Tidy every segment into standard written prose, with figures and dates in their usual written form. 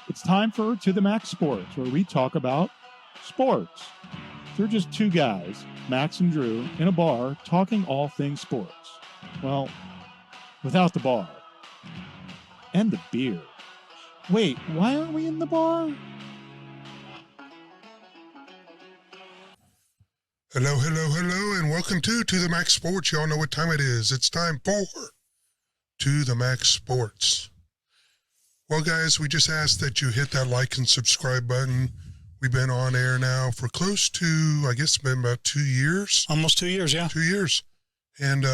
It's time for To the Max Sports, where we talk about sports. They're just two guys, Max and Drew, in a bar talking all things sports. Well, without the bar. And the beer. Wait, why aren't we in the bar? Hello, hello, hello, and welcome to the Max Sports. Y'all know what time it is. It's time for To the Max Sports. Well, guys, we just asked that you hit that like and subscribe button. We've been on air now for close to, I guess it's been about 2 years. Almost 2 years, yeah. 2 years. And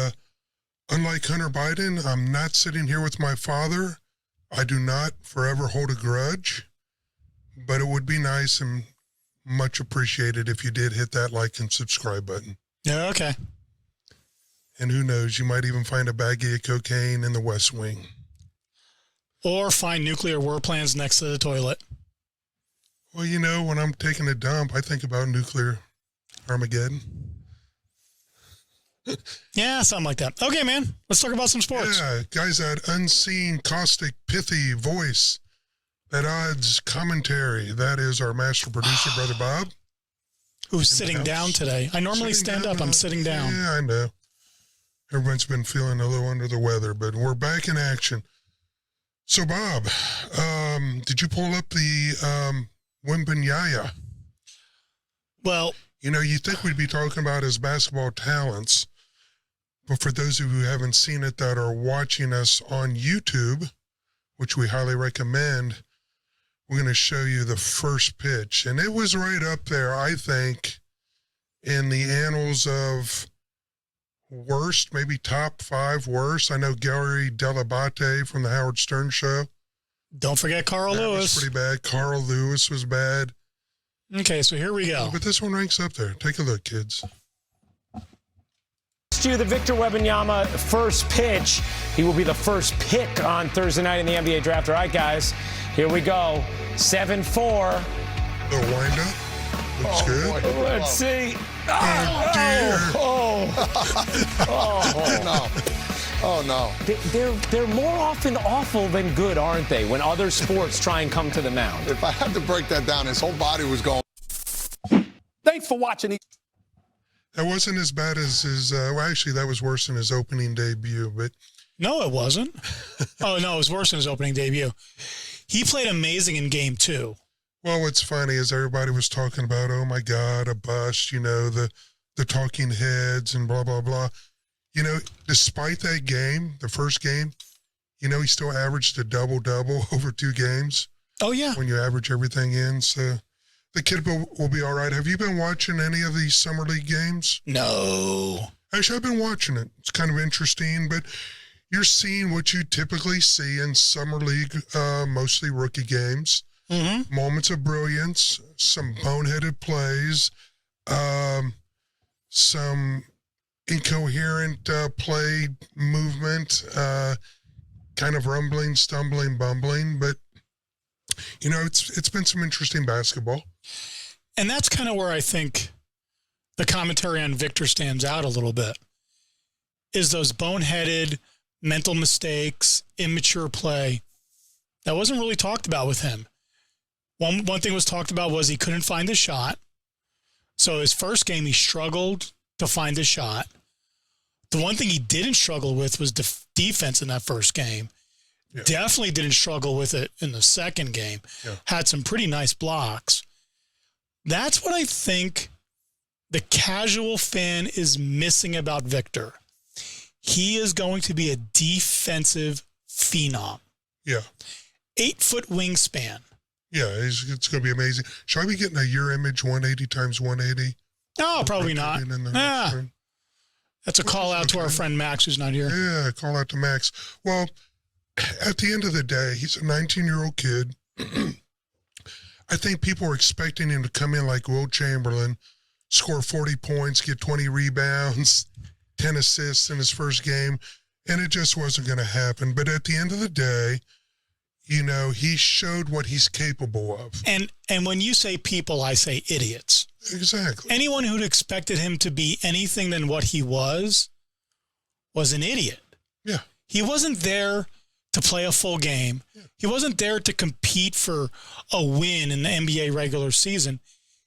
unlike Hunter Biden, I'm not sitting here with my father. I do not forever hold a grudge, but it would be nice and much appreciated if you did hit that like and subscribe button. Yeah, okay. And who knows, you might even find a baggie of cocaine in the West Wing. Or find nuclear war plans next to the toilet. Well, you know, when I'm taking a dump, I think about nuclear Armageddon. Yeah, something like that. Okay, man, let's talk about some sports. Yeah, guys, that unseen, caustic, pithy voice, that odds commentary, that is our master producer, Brother Bob. Who's sitting down today. I normally stand up. I'm sitting down. Yeah, I know. Everyone's been feeling a little under the weather, but we're back in action. So, Bob, did you pull up the Wembenyama? Well, you know, you think we'd be talking about his basketball talents, but for those of you who haven't seen it that are watching us on YouTube, which we highly recommend, we're going to show you the first pitch. And it was right up there, I think, in the annals of worst, maybe top 5 worst. I know Gary Delabate from the Howard Stern Show. Don't forget Carl That Lewis. was pretty bad. Carl Lewis was bad. Okay, so here we go. But this one ranks up there. Take a look, kids. To the Victor Wembenyama first pitch. He will be the first pick on Thursday night in the NBA draft. All right, guys, here we go. 7-4. Little wind up. Looks good. Boy, let's see. Oh, dear. Oh, no. They're more often awful than good, aren't they, when other sports try and come to the mound? If I had to break that down, his whole body was going. Thanks for watching. That wasn't as bad as his, well, actually, that was worse than his opening debut, but. No, it wasn't. Oh, no, it was worse than his opening debut. He played amazing in game 2. Well, what's funny is everybody was talking about, oh, my God, a bust, you know, the talking heads and blah, blah, blah. You know, despite that game, the first game, you know, he still averaged a double-double over 2 games. Oh, yeah. When you average everything in, so the kid will be all right. Have you been watching any of these Summer League games? No. Actually, I've been watching it. It's kind of interesting, but you're seeing what you typically see in Summer League, mostly rookie games. Mm-hmm. Moments of brilliance, some boneheaded plays, some incoherent play movement, kind of rumbling, stumbling, bumbling. But, you know, it's been some interesting basketball. And that's kind of where I think the commentary on Victor stands out a little bit, is those boneheaded mental mistakes, immature play. That wasn't really talked about with him. One thing was talked about was he couldn't find the shot. So his first game, he struggled to find the shot. The one thing he didn't struggle with was defense in that first game. Yeah. Definitely didn't struggle with it in the second game. Yeah. Had some pretty nice blocks. That's what I think the casual fan is missing about Victor. He is going to be a defensive phenom. Yeah. 8-foot wingspan. Yeah, it's going to be amazing. Shall I be getting a year image 180 times 180? No, probably not. Yeah. That's a call out to our friend Max, who's not here. Yeah, call out to Max. Well, at the end of the day, he's a 19-year-old kid. I think people were expecting him to come in like Will Chamberlain, score 40 points, get 20 rebounds, 10 assists in his first game, and it just wasn't going to happen. But at the end of the day, you know, he showed what he's capable of. And when you say people, I say idiots. Exactly. Anyone who'd expected him to be anything than what he was an idiot. Yeah. He wasn't there to play a full game. He wasn't there to compete for a win in the NBA regular season.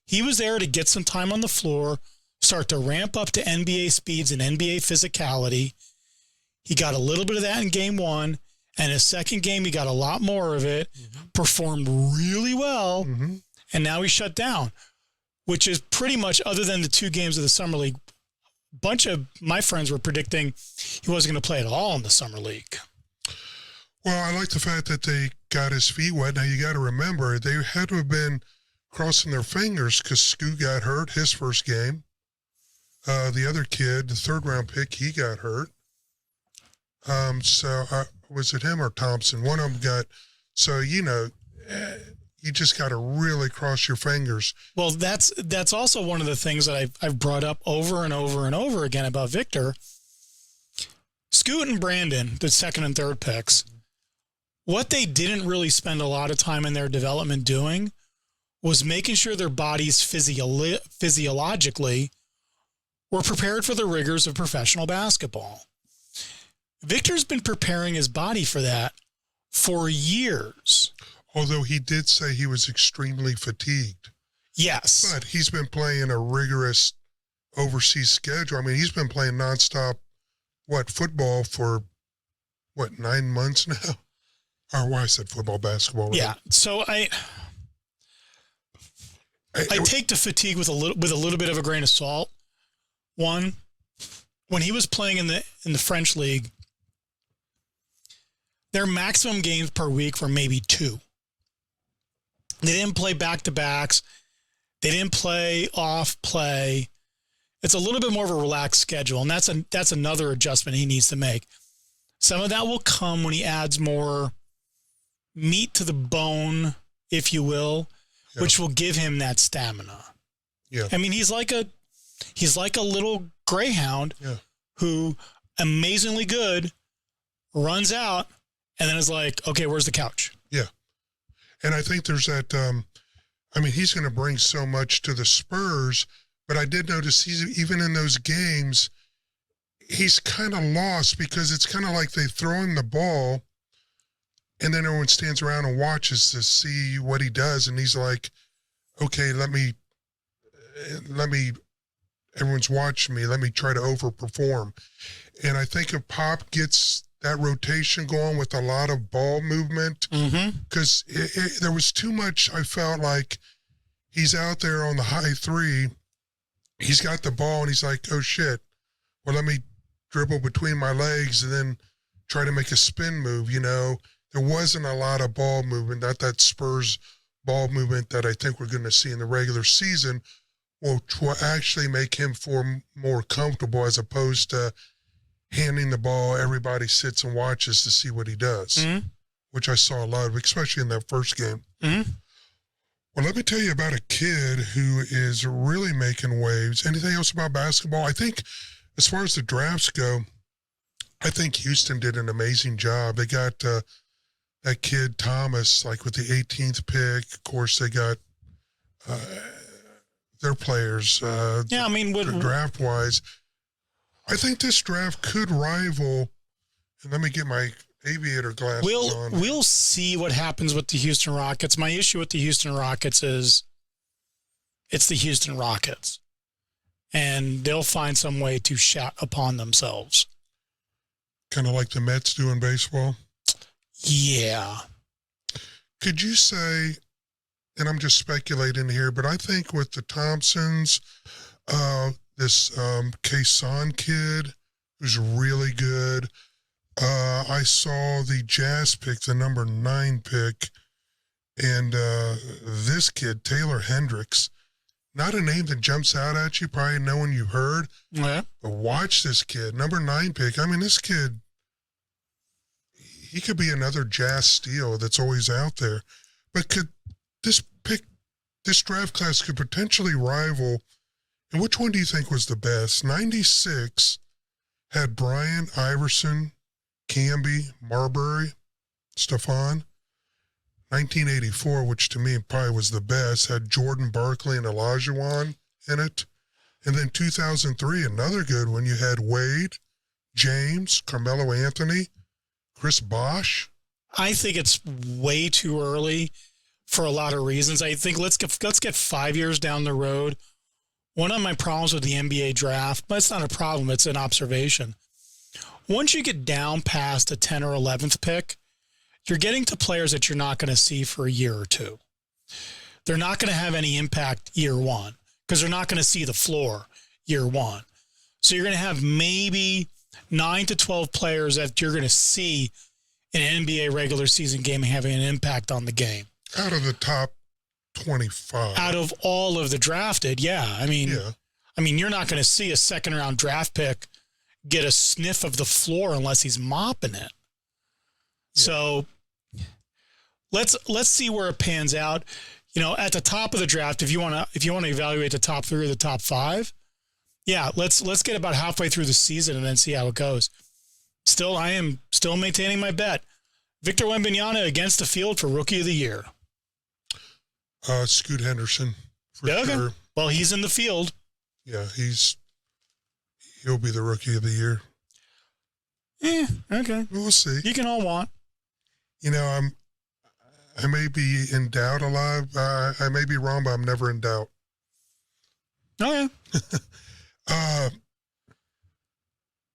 He was there to get some time on the floor, start to ramp up to NBA speeds and NBA physicality. He got a little bit of that in game one, and his second game, he got a lot more of it, performed really well, and now he's shut down, which is pretty much, other than the 2 games of the Summer League, a bunch of my friends were predicting he wasn't going to play at all in the Summer League. Well, I like the fact that they got his feet wet. Now, you got to remember, they had to have been crossing their fingers because Scoot got hurt his first game. The other kid, the 3rd-round pick, he got hurt. Was it him or Thompson? One of them got, so, you just got to really cross your fingers. Well, that's also one of the things that I've brought up over and over and over again about Victor. Scoot and Brandon, the 2nd and 3rd picks, what they didn't really spend a lot of time in their development doing was making sure their bodies physiologically were prepared for the rigors of professional basketball. Victor's been preparing his body for that for years. Although he did say he was extremely fatigued. Yes. But he's been playing a rigorous overseas schedule. I mean, he's been playing nonstop, football for, 9 months now? Or why I said football, basketball. Right? Yeah. So I take the fatigue with a little bit of a grain of salt. One, when he was playing in the French league, their maximum games per week were maybe 2. They didn't play back-to-backs. They didn't play off play. It's a little bit more of a relaxed schedule, and that's another adjustment he needs to make. Some of that will come when he adds more meat to the bone, if you will, which will give him that stamina. Yeah. I mean, he's like a little greyhound who amazingly good runs out and then is like, okay, where's the couch? Yeah. And I think there's that, he's going to bring so much to the Spurs, but I did notice even in those games, he's kind of lost because it's kind of like they throw him the ball and then everyone stands around and watches to see what he does. And he's like, okay, let me, everyone's watching me. Let me try to overperform. And I think if Pop gets that rotation going with a lot of ball movement, because there was too much, I felt like he's out there on the high 3. He's got the ball and he's like, oh shit, well, let me dribble between my legs and then try to make a spin move. There wasn't a lot of ball movement, not that Spurs ball movement that I think we're going to see in the regular season, which will actually make him feel more comfortable as opposed to handing the ball, everybody sits and watches to see what he does, which I saw a lot of, especially in that first game. Well, let me tell you about a kid who is really making waves. Anything else about basketball? I think as far as the drafts go, I think Houston did an amazing job. They got that kid Thomas, with the 18th pick. Of course, they got their players. Draft-wise, I think this draft could rival. And let me get my aviator glasses on. We'll see what happens with the Houston Rockets. My issue with the Houston Rockets is it's the Houston Rockets, and they'll find some way to shout upon themselves. Kind of like the Mets do in baseball. Yeah. Could you say, and I'm just speculating here, but I think with the Thompsons, this Kason kid who's really good. I saw the Jazz pick, the number 9 pick, and this kid, Taylor Hendricks, not a name that jumps out at you, probably no one you've heard. Yeah. But watch this kid, number 9 pick. I mean, this kid, he could be another Jazz steal that's always out there. But could this draft class could potentially rival, and which one do you think was the best? 96 had Bryant, Iverson, Camby, Marbury, Stephon. 1984, which to me probably was the best, had Jordan, Barkley, and Olajuwon in it. And then 2003, another good one, you had Wade, James, Carmelo Anthony, Chris Bosh. I think it's way too early for a lot of reasons. I think let's get 5 years down the road. One of my problems with the NBA draft, but it's not a problem, it's an observation. Once you get down past the 10th or 11th pick, you're getting to players that you're not going to see for a year or two. They're not going to have any impact year one because they're not going to see the floor year one. So you're going to have maybe 9 to 12 players that you're going to see in an NBA regular season game having an impact on the game. Out of the top 25. Out of all of the drafted, yeah. I mean, you're not going to see a second-round draft pick get a sniff of the floor unless he's mopping it. Yeah. So let's see where it pans out. At the top of the draft, if you want to evaluate the top 3 or the top 5, yeah, let's get about halfway through the season and then see how it goes. I am still maintaining my bet. Victor Wembenyama against the field for Rookie of the Year. Scoot Henderson, for sure. Well, he's in the field. Yeah, he'll be the Rookie of the Year. Okay. We'll see. You can all want. I may be in doubt a lot. I may be wrong, but I'm never in doubt. Oh, yeah.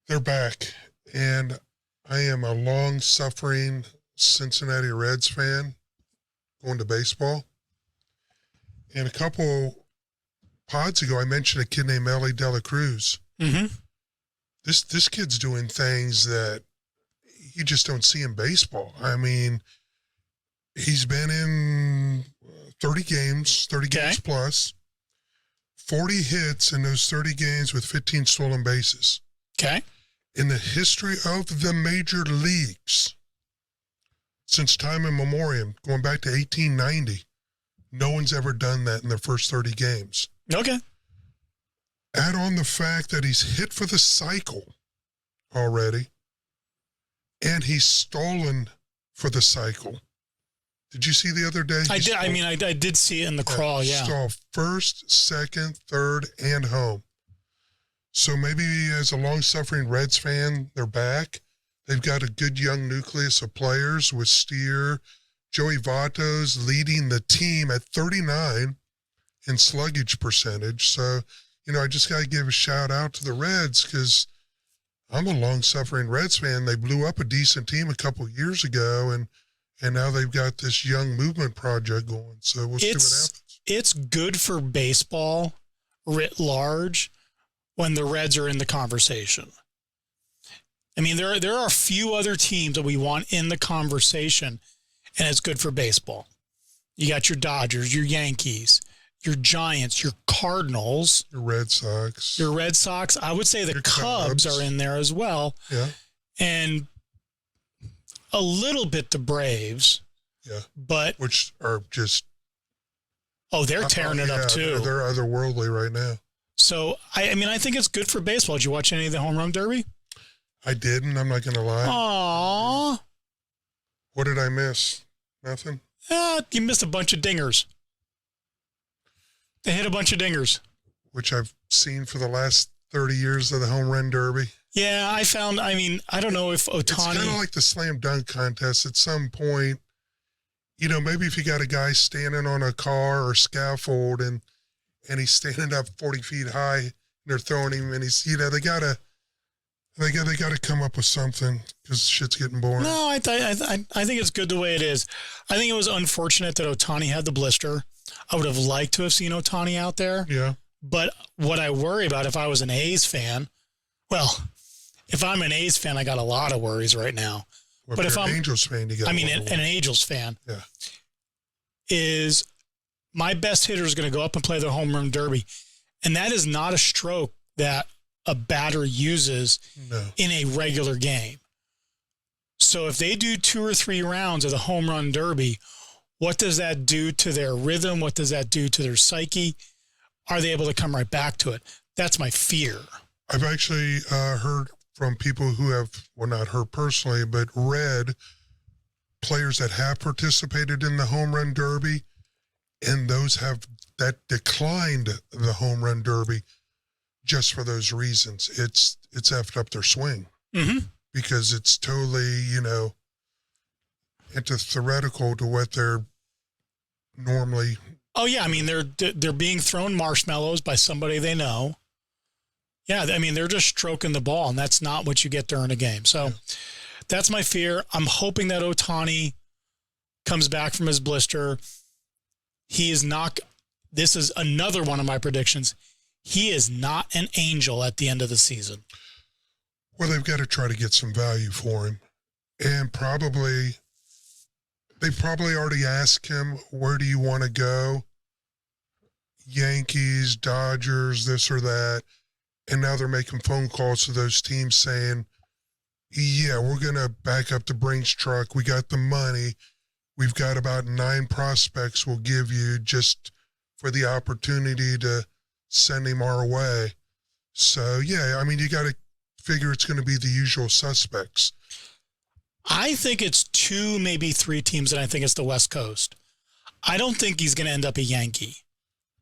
They're back, and I am a long-suffering Cincinnati Reds fan going to baseball. And a couple pods ago, I mentioned a kid named Ellie Dela Cruz. Mm-hmm. This kid's doing things that you just don't see in baseball. I mean, he's been in 30 games plus, 40 hits in those 30 games with 15 stolen bases. Okay. In the history of the major leagues, since time immemorial, going back to 1890, no one's ever done that in their first 30 games. Okay. Add on the fact that he's hit for the cycle already, and he's stolen for the cycle. Did you see the other day? I did. I did see it in the crawl. Yeah. Stole first, second, third, and home. So maybe as a long-suffering Reds fan, they're back. They've got a good young nucleus of players with Steer, Joey Votto's leading the team at 39 in sluggage percentage. So, I just got to give a shout out to the Reds because I'm a long-suffering Reds fan. They blew up a decent team a couple of years ago, and now they've got this young movement project going. So we'll see what happens. It's good for baseball writ large when the Reds are in the conversation. I mean, there are a few other teams that we want in the conversation, and it's good for baseball. You got your Dodgers, your Yankees, your Giants, your Cardinals. Your Red Sox. Your Red Sox. I would say the Cubs are in there as well. Yeah. And a little bit the Braves. Yeah. But which are just... Oh, they're tearing it up too. They're otherworldly right now. So, I think it's good for baseball. Did you watch any of the home run derby? I didn't. I'm not going to lie. Aww. What did I miss? Nothing? You missed a bunch of dingers. They hit a bunch of dingers. Which I've seen for the last 30 years of the home run derby. Yeah, I don't know if Ohtani... It's kind of like the slam dunk contest. At some point, maybe if you got a guy standing on a car or scaffold and he's standing up 40 feet high and they're throwing him and he's, they got to come up with something because shit's getting boring. No, I think it's good the way it is. I think it was unfortunate that Ohtani had the blister. I would have liked to have seen Ohtani out there. Yeah. But what I worry about if I was an A's fan, if I'm an A's fan, I got a lot of worries right now. Well, but if I'm an Angels fan, you got an Angels fan. Yeah. Is my best hitter is going to go up and play the home run derby. And that is not a stroke that a batter uses in a regular game. So if they do 2 or 3 rounds of the home run derby, what does that do to their rhythm? What does that do to their psyche? Are they able to come right back to it? That's my fear. I've actually heard from people who have, well, not heard personally, but read players that have participated in the home run derby, and those that declined the home run derby just for those reasons. It's effed up their swing because it's totally, antithetical to what they're normally. Oh yeah, I mean they're being thrown marshmallows by somebody they know. Yeah, I mean they're just stroking the ball, and that's not what you get during a game. So that's my fear. I'm hoping that Ohtani comes back from his blister. He is not. This is another one of my predictions. He is not an angel at the end of the season. Well, they've got to try to get some value for him. And they probably already asked him, where do you want to go? Yankees, Dodgers, this or that. And now they're making phone calls to those teams saying, yeah, we're going to back up the Brinks truck. We got the money. We've got about 9 prospects we'll give you just for the opportunity to send him our way. So, yeah, I mean, you got to figure it's going to be the usual suspects. I think it's 2, maybe 3 teams, and I think it's the West Coast. I don't think he's going to end up a Yankee.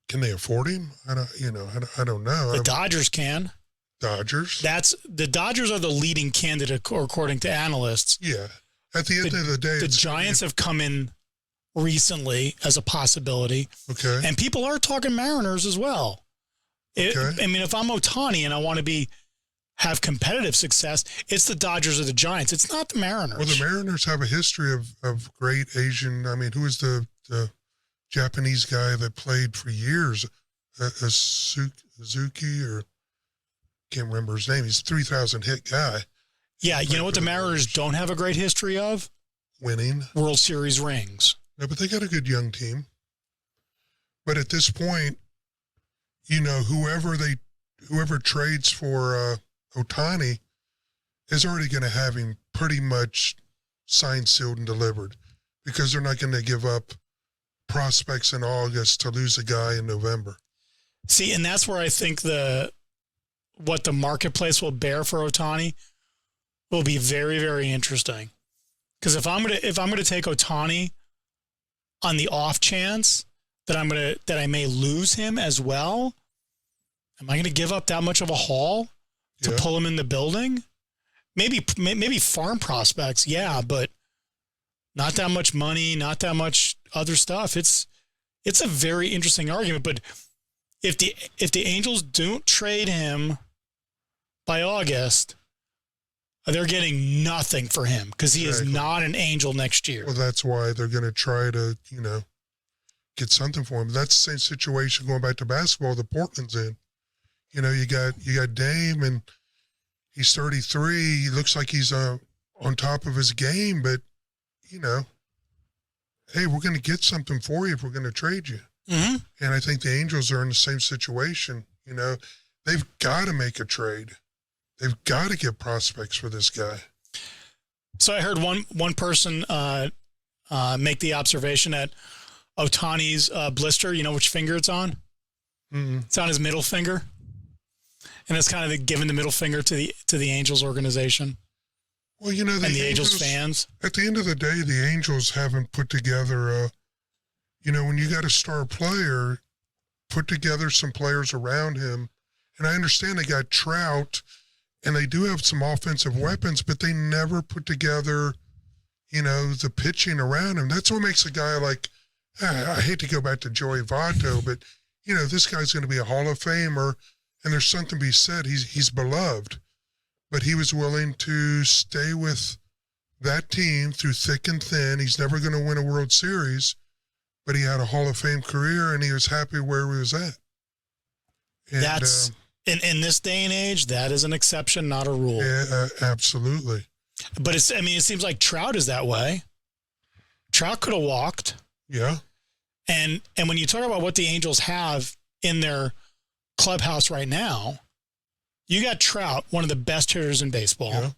Can they afford him? I don't know. The Dodgers can. Dodgers? The Dodgers are the leading candidate, according to analysts. Yeah. At the end of the day, the Giants have come in recently as a possibility. Okay. And people are talking Mariners as well. Okay. I mean, if I'm Ohtani and I want to have competitive success, it's the Dodgers or the Giants. It's not the Mariners. Well, the Mariners have a history of great Asian. I mean, who was the Japanese guy that played for years? Suzuki, or can't remember his name. He's a 3,000 hit guy. Yeah, you know what the Mariners don't have a great history of? Winning World Series rings. No, but they got a good young team. But at this point, you know, whoever trades for Ohtani is already going to have him pretty much signed, sealed, and delivered, because they're not going to give up prospects in August to lose a guy in November. See, and that's where I think what the marketplace will bear for Ohtani will be very, very interesting. Because if I'm gonna take Ohtani on the off chance that I may lose him as well, am I gonna give up that much of a haul to pull him in the building? Maybe farm prospects, yeah, but not that much money, not that much other stuff. It's a very interesting argument. But if the Angels don't trade him by August, they're getting nothing for him because he is not an Angel next year. Well, that's why they're going to try to, get something for him. That's the same situation going back to basketball that Portland's in. You know, you got Dame, and he's 33. He looks like he's on top of his game, but, hey, we're going to get something for you if we're going to trade you. Mm-hmm. And I think the Angels are in the same situation. They've got to make a trade. They've got to get prospects for this guy. So I heard one person make the observation that Ohtani's blister, you know which finger it's on? Mm-hmm. It's on his middle finger. And it's kind of giving the middle finger to the Angels organization. Well, the Angels fans. At the end of the day, the Angels haven't put together when you got a star player, put together some players around him. And I understand they got Trout, and they do have some offensive weapons, but they never put together, the pitching around him. That's what makes a guy like, I hate to go back to Joey Votto, but, this guy's going to be a Hall of Famer, and there's something to be said. He's beloved, but he was willing to stay with that team through thick and thin. He's never going to win a World Series, but he had a Hall of Fame career, and he was happy where he was at. And, that's in this day and age, that is an exception, not a rule. Yeah, absolutely. But it seems like Trout is that way. Trout could have walked. Yeah. And when you talk about what the Angels have in their clubhouse right now, you got Trout, one of the best hitters in baseball. Yeah.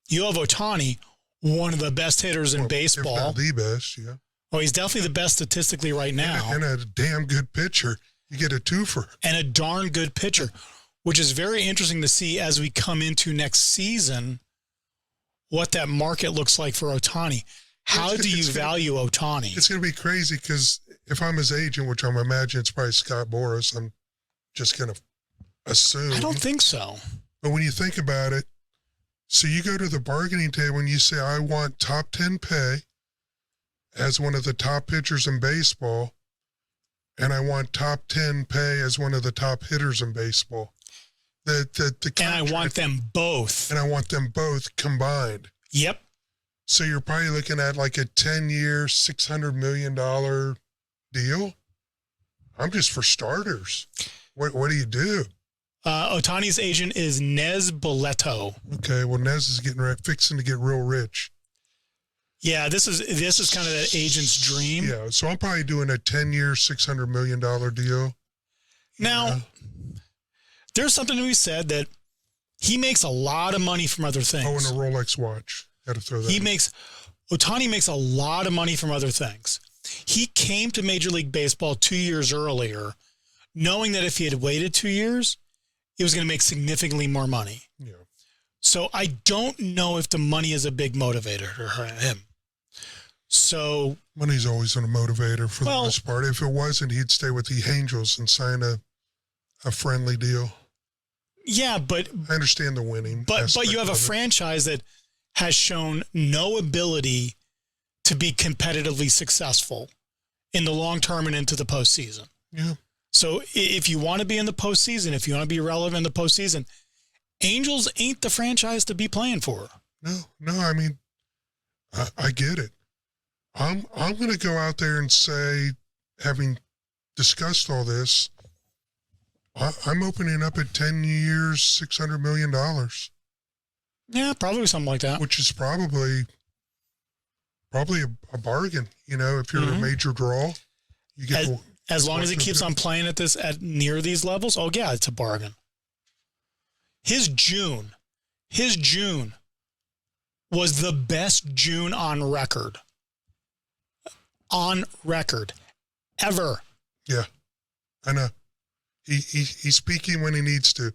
You have Ohtani, one of the best hitters in baseball. If not the best, yeah. Well, he's definitely the best statistically right now. And a damn good pitcher. You get a twofer. And a darn good pitcher, which is very interesting to see as we come into next season, what that market looks like for Ohtani. How do you value Ohtani? It's going to be crazy because if I'm his agent, which I'm imagining it's probably Scott Boras, I'm just going to assume. I don't think so. But when you think about it, so you go to the bargaining table and you say, I want top 10 pay, as one of the top pitchers in baseball, and I want top 10 pay as one of the top hitters in baseball. And I want them both. And I want them both combined. Yep. So you're probably looking at like a 10-year, $600 million deal. I'm just for starters. What do you do? Ohtani's agent is Nez Boleto. Okay, well, Nez is fixing to get real rich. Yeah, this is kind of that agent's dream. Yeah, so I'm probably doing a 10-year, $600 million deal. Now, there's something to be said that he makes a lot of money from other things. Oh, and a Rolex watch. Got to throw that in. Ohtani makes a lot of money from other things. He came to Major League Baseball 2 years earlier, knowing that if he had waited 2 years, he was going to make significantly more money. Yeah. So I don't know if the money is a big motivator for him. So money's always a motivator for the most part. If it wasn't, he'd stay with the Angels and sign a friendly deal. Yeah, but I understand the winning. But you have a franchise that has shown no ability to be competitively successful in the long term and into the postseason. Yeah. So if you want to be in the postseason, if you want to be relevant in the postseason, Angels ain't the franchise to be playing for. No. I mean, I get it. I'm going to go out there and say, having discussed all this, I'm opening up at 10 years, $600 million. Yeah, probably something like that. Which is probably a bargain. You know, if you're a major draw, you get as long as he keeps on playing at near these levels. Oh yeah, it's a bargain. His June was the best June on record ever. Yeah, I know. He's speaking when he needs to.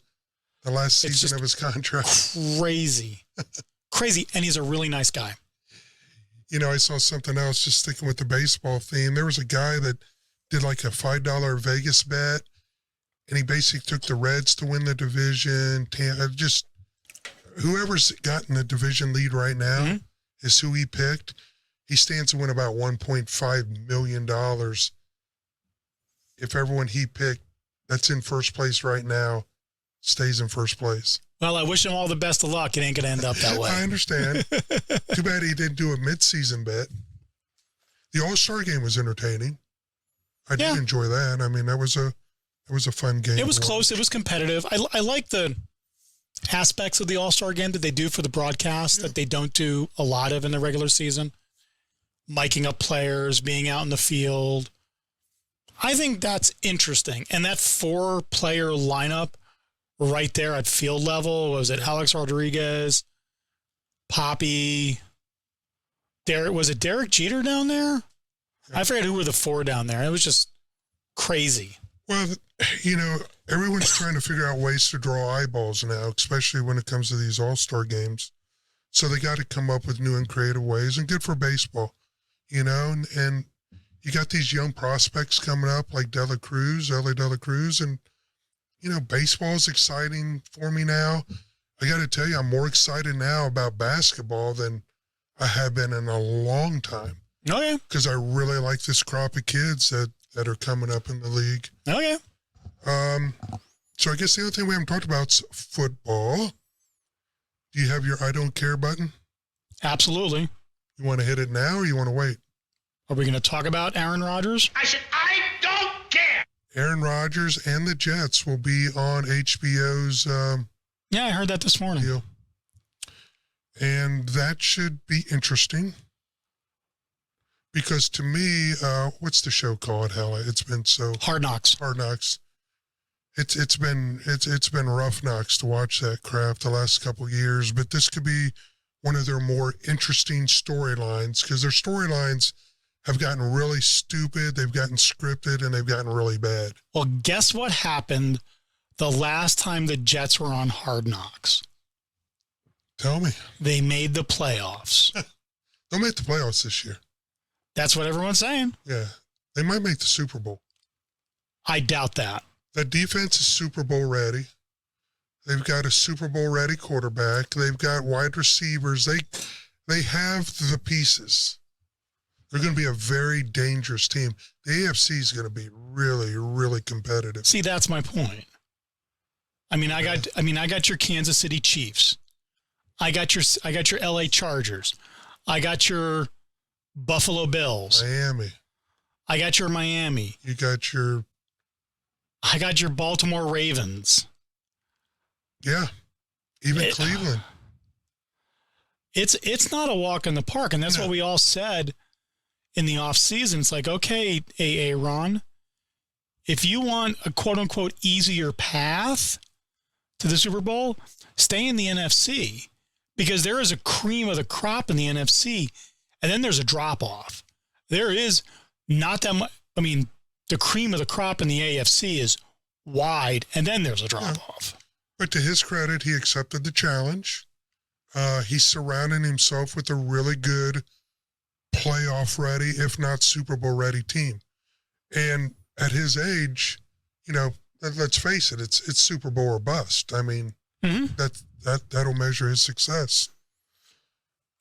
The last season of his contract. Crazy. And he's a really nice guy. You know, I saw something else, just sticking with the baseball theme. There was a guy that did like a $5 Vegas bet, and he basically took the Reds to win the division. Just whoever's gotten the division lead right now is who he picked. He stands to win about $1.5 million if everyone he picked that's in first place right now stays in first place. Well, I wish him all the best of luck. It ain't going to end up that way. I understand. Too bad he didn't do a mid-season bet. The All-Star game was entertaining. I did enjoy that. I mean, that was a fun game. It was close. It was competitive. I like the aspects of the All-Star game that they do for the broadcast that they don't do a lot of in the regular season. Miking up players, being out in the field. I think that's interesting. And that 4-player lineup right there at field level, was it Alex Rodriguez, Poppy, was it Derek Jeter down there? I forget who were the 4 down there. It was just crazy. Well, you know, everyone's trying to figure out ways to draw eyeballs now, especially when it comes to these all-star games. So they got to come up with new and creative ways, and good for baseball, you know, and you got these young prospects coming up like Ellie De La Cruz, and, you know, baseball is exciting for me now. I got to tell you, I'm more excited now about basketball than I have been in a long time. Oh, yeah. Because I really like this crop of kids that are coming up in the league. Oh, yeah. So I guess the other thing we haven't talked about is football. Do you have your I don't care button? Absolutely. You want to hit it now or you want to wait? Are we going to talk about Aaron Rodgers? I don't care. Aaron Rodgers and the Jets will be on HBO's yeah, I heard that this morning. deal. And that should be interesting. Because to me, what's the show called? Hell, it's been so Hard Knocks. Hard Knocks. It's been rough knocks to watch that crap the last couple of years, but this could be one of their more interesting storylines because their storylines have gotten really stupid, they've gotten scripted, and they've gotten really bad. Well, guess what happened the last time the Jets were on Hard Knocks? Tell me. They made the playoffs. They'll make the playoffs this year. That's what everyone's saying. Yeah. They might make the Super Bowl. I doubt that. That defense is Super Bowl ready. They've got a Super Bowl ready quarterback. They've got wide receivers. They have the pieces. They're going to be a very dangerous team. The AFC is going to be really, really competitive. See, that's my point. I got your Kansas City Chiefs. I got your LA Chargers. I got your Buffalo Bills. Miami. I got your Miami. I got your Baltimore Ravens. Yeah. Even Cleveland. It's not a walk in the park, and that's what we all said in the offseason. It's like, okay, Ron, if you want a quote-unquote easier path to the Super Bowl, stay in the NFC, because there is a cream of the crop in the NFC, and then there's a drop-off. There is not that much. I mean, the cream of the crop in the AFC is wide, and then there's a drop-off. Yeah. But to his credit, he accepted the challenge. He's surrounding himself with a really good playoff-ready, if not Super Bowl-ready team. And at his age, let's face it, it's Super Bowl or bust. I mean, that'll measure his success.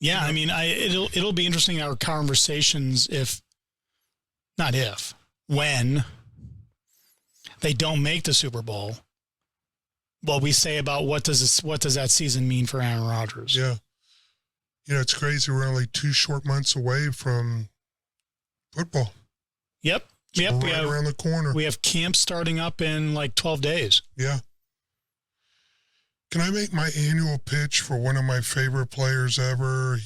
Yeah, it'll be interesting, our conversations when they don't make the Super Bowl. What we say about what does that season mean for Aaron Rodgers? Yeah. It's crazy. We're only 2 short months away from football. Yep. It's right around the corner. We have camp starting up in like 12 days. Yeah. Can I make my annual pitch for one of my favorite players ever?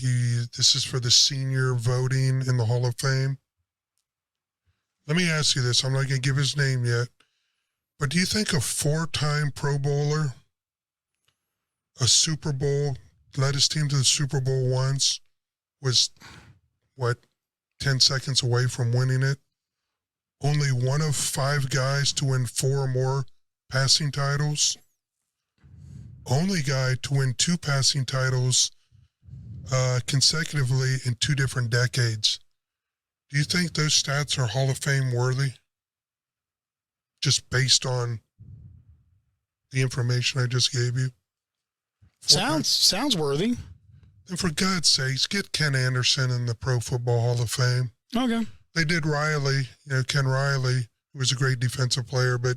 This is for the senior voting in the Hall of Fame. Let me ask you this. I'm not going to give his name yet. But do you think a 4-time Pro Bowler, a Super Bowl, led his team to the Super Bowl once, was, 10 seconds away from winning it? Only one of 5 guys to win 4 or more passing titles. Only guy to win 2 passing titles consecutively in 2 different decades. Do you think those stats are Hall of Fame worthy? Just based on the information I just gave you? Sounds worthy. And for God's sakes, get Ken Anderson in the Pro Football Hall of Fame. Okay. They did Riley, Ken Riley, who was a great defensive player, but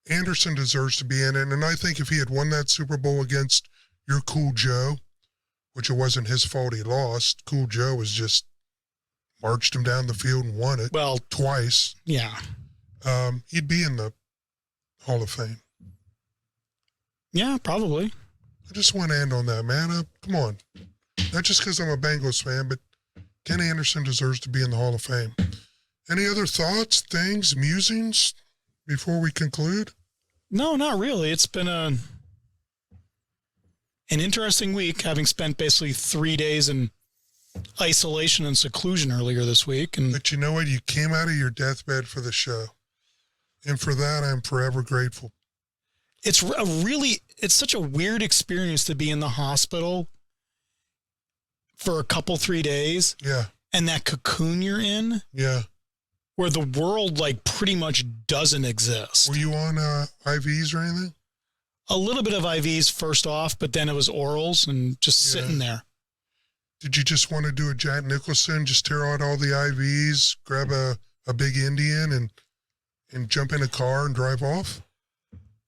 Anderson deserves to be in it. And I think if he had won that Super Bowl against your Cool Joe, which it wasn't his fault he lost, Cool Joe was just marched him down the field and won it. Well, twice. Yeah. He'd be in the Hall of Fame. Yeah, probably. I just want to end on that, man. Come on. Not just because I'm a Bengals fan, but Ken Anderson deserves to be in the Hall of Fame. Any other thoughts, things, musings before we conclude? No, not really. It's been an interesting week, having spent basically 3 days in isolation and seclusion earlier this week. But you know what? You came out of your deathbed for the show. And for that, I'm forever grateful. It's such a weird experience to be in the hospital for a couple, 3 days. Yeah. And that cocoon you're in. Yeah. Where the world pretty much doesn't exist. Were you on IVs or anything? A little bit of IVs first off, but then it was orals and just sitting there. Did you just want to do a Jack Nicholson, just tear out all the IVs, grab a big Indian and jump in a car and drive off?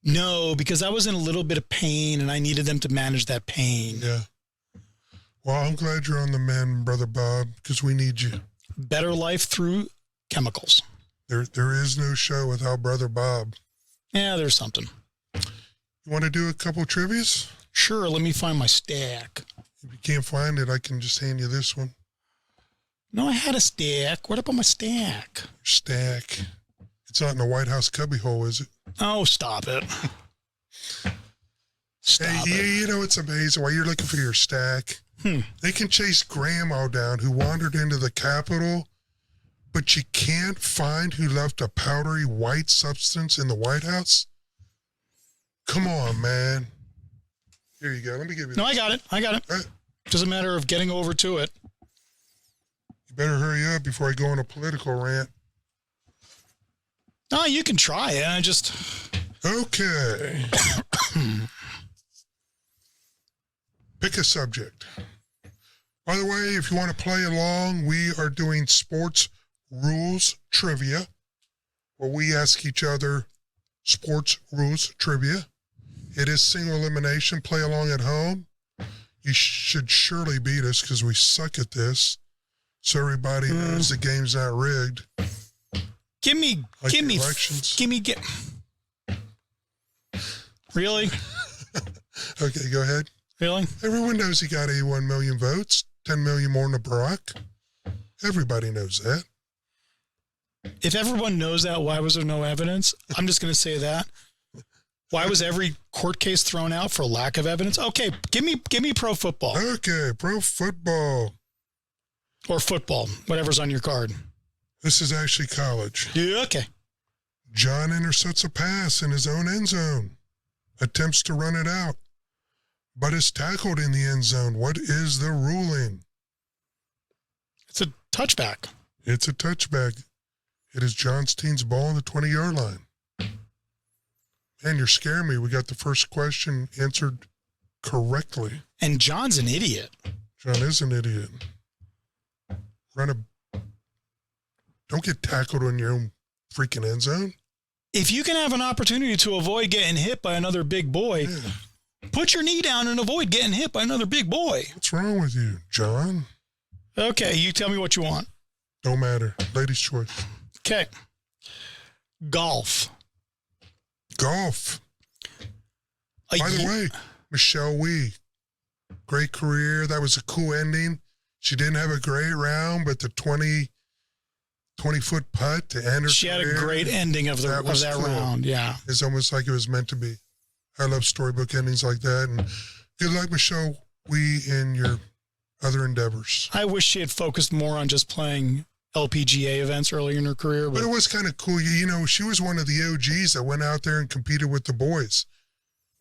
No, because I was in a little bit of pain and I needed them to manage that pain. Yeah. Well, I'm glad you're on the mend, Brother Bob, because we need you. Better life through chemicals. There is no show without Brother Bob. Yeah, there's something. You want to do a couple trivias? Sure, let me find my stack. If you can't find it, I can just hand you this one. No, I had a stack. What about my stack? Stack. It's not in the White House cubbyhole, is it? Oh, stop it. Stop it. It's amazing. While you're looking for your stack, they can chase Grandma down, who wandered into the Capitol, but you can't find who left a powdery white substance in the White House? Come on, man. Here you go. Let me give you this. No, I got it. Right. Just a matter of getting over to it. You better hurry up before I go on a political rant. No, you can try it. I just... Okay. Pick a subject. By the way, if you want to play along, we are doing sports rules trivia, where we ask each other sports rules trivia. It is single elimination. Play along at home. You should surely beat us because we suck at this. So everybody knows the game's not rigged. Really? Okay, go ahead. Really? Everyone knows he got 81 million votes, 10 million more than Barack. Everybody knows that. If everyone knows that, why was there no evidence? I'm just going to say that. Why was every court case thrown out for lack of evidence? Okay, give me pro football. Okay, pro football. Or football, whatever's on your card. This is actually college. Yeah, okay. John intercepts a pass in his own end zone, attempts to run it out, but is tackled in the end zone. What is the ruling? It's a touchback. It's a touchback. It is Johnstein's ball on the 20-yard line. Man, you're scaring me. We got the first question answered correctly. And John's an idiot. John is an idiot. Don't get tackled in your own freaking end zone. If you can have an opportunity to avoid getting hit by another big boy, put your knee down and avoid getting hit by another big boy. What's wrong with you, John? Okay, you tell me what you want. Don't matter. Ladies' choice. Okay. Golf. Golf. By the way, Michelle Wee, great career. That was a cool ending. She didn't have a great round, but the 20-foot putt to end her She career, had a great ending of that cool round, yeah. It's almost like it was meant to be. I love storybook endings like that. And good luck, Michelle Wee, in your other endeavors. I wish she had focused more on just playing LPGA events earlier in her career. But it was kind of cool. You know, she was one of the OGs that went out there and competed with the boys.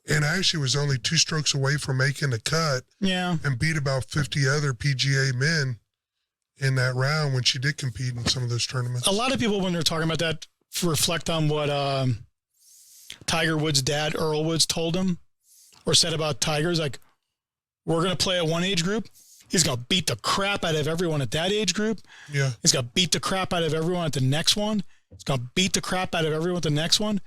And actually was only 2 strokes away from making the cut. Yeah. And beat about 50 other PGA men in that round when she did compete in some of those tournaments. A lot of people, when they're talking about that, reflect on what Tiger Woods' dad, Earl Woods, told him or said about Tigers. Like, we're going to play at one age group. He's going to beat the crap out of everyone at that age group. Yeah. He's going to beat the crap out of everyone at the next one. He's going to beat the crap out of everyone at the next one.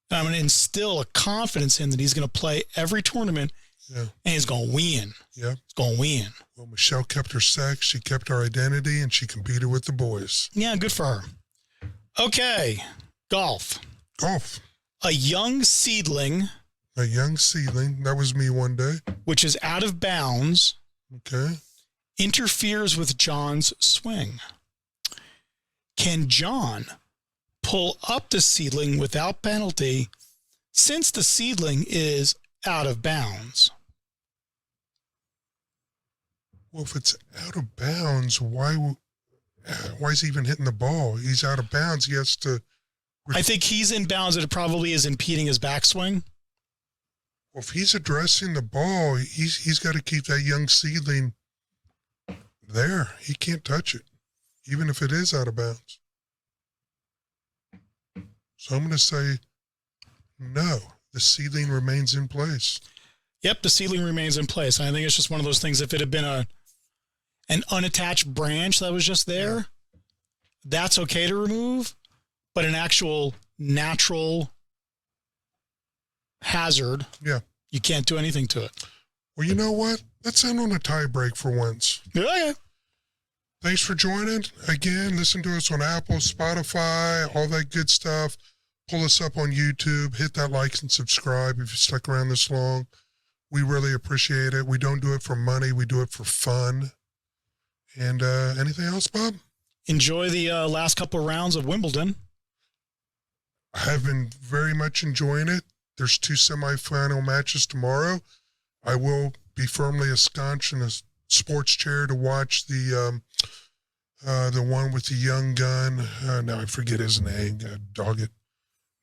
And I'm going to instill a confidence in that he's going to play every tournament, and he's going to win. Yeah. He's going to win. Well, Michelle kept her sex, she kept her identity, and she competed with the boys. Yeah, good for her. Okay, golf. Golf. A young seedling. A young seedling. That was me one day. Which is out of bounds. Okay. Interferes with John's swing. Can John pull up the seedling without penalty since the seedling is out of bounds? Well, if it's out of bounds, why is he even hitting the ball? He's out of bounds. He has to... I think he's in bounds. It probably is impeding his backswing. Well, if he's addressing the ball, he's got to keep that young seedling there. He can't touch it, even if it is out of bounds. So I'm going to say no. The seedling remains in place. Yep, the seedling remains in place. And I think it's just one of those things. If it had been an unattached branch that was just there, that's okay to remove. But an actual natural hazard, you can't do anything to it. Well, you know what? Let's end on a tie break for once. Yeah. Thanks for joining. Again, listen to us on Apple, Spotify, all that good stuff. Pull us up on YouTube. Hit that like and subscribe if you stuck around this long. We really appreciate it. We don't do it for money. We do it for fun. And anything else, Bob? Enjoy the last couple of rounds of Wimbledon. I have been very much enjoying it. There's 2 semifinal matches tomorrow. I will be firmly ensconced in a sports chair to watch the one with the young gun. Now I forget his name. Dog it.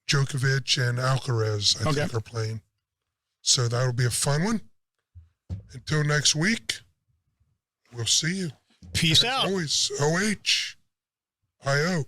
Djokovic and Alcaraz, I think, are playing. So that'll be a fun one. Until next week, we'll see you. Peace out. Always, OH, IO.